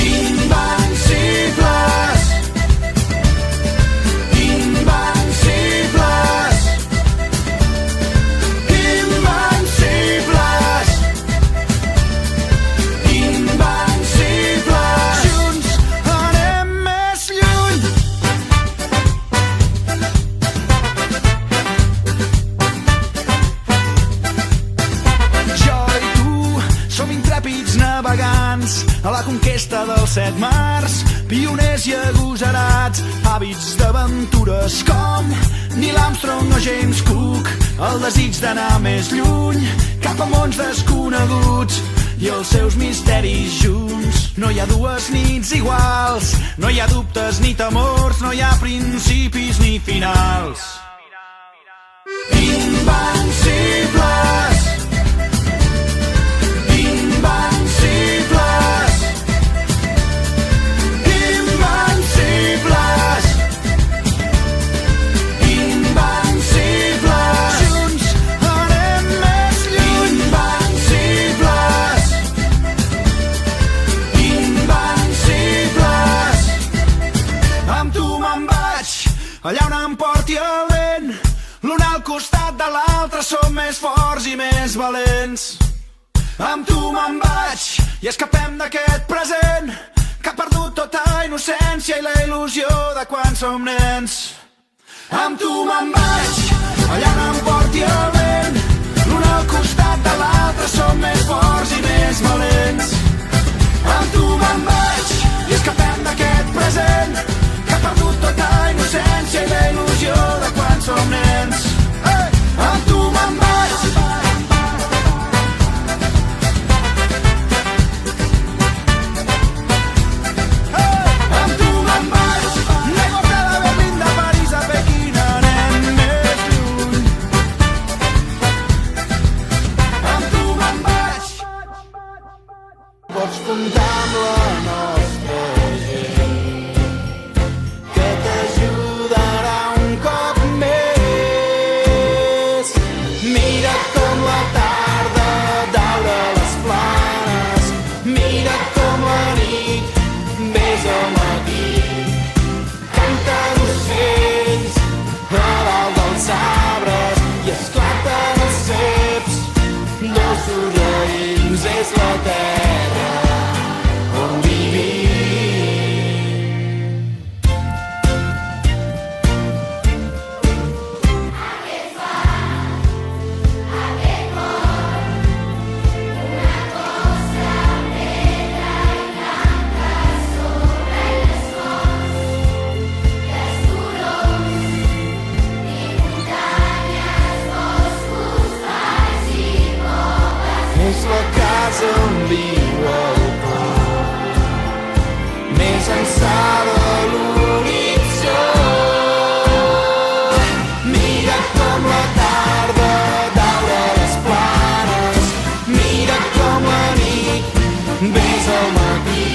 Invencibles, invencibles, invencibles, invencibles. Junts anem més lluny. Jo i tu som intrèpids navegants a la conquesta dels 7 mars, pioners i agosarats, hàbits d'aventures com Neil Armstrong o James Cook, el desig d'anar més lluny, cap a mons desconeguts i els seus misteris junts. No hi ha dues nits iguals, no hi ha dubtes ni temors, no hi ha principis ni finals. Invencibles, invencibles, invencibles, invencibles. Junts anem més lluny. Invencibles, invencibles. Amb tu me'n vaig, allà on em porti el vent. L'un al costat de l'altre som més forts i més valents. Amb tu me'n vaig i escapem d'aquest present que ha perdut tota innocència i la il·lusió de quan som nens. Amb tu me'n vaig, allà on em porti el vent. L'un al costat de l'altre som més forts i més valents. Amb tu me'n vaig i escapem d'aquest present que ha perdut tota innocència i la il·lusió de quan som nens. Amb tu me'n vaig. Pots comptar amb la nostra gent, que t'ajudarà un cop més. Mira com la tarda daura les planes, mira com la nit ves al matí. Canten ocells a dalt dels arbres i esclaten els ceps, dolços raïms és la terra on vivim. Aquest fang, aquest món, una costa negra i blanca sobre les fonts, les turons i muntanyes, boscos, valls i coves. És la casa on viu el cor, més ençà de l'horitzó. Mira com la tarda daura les planes, mira com la nit ves al matí.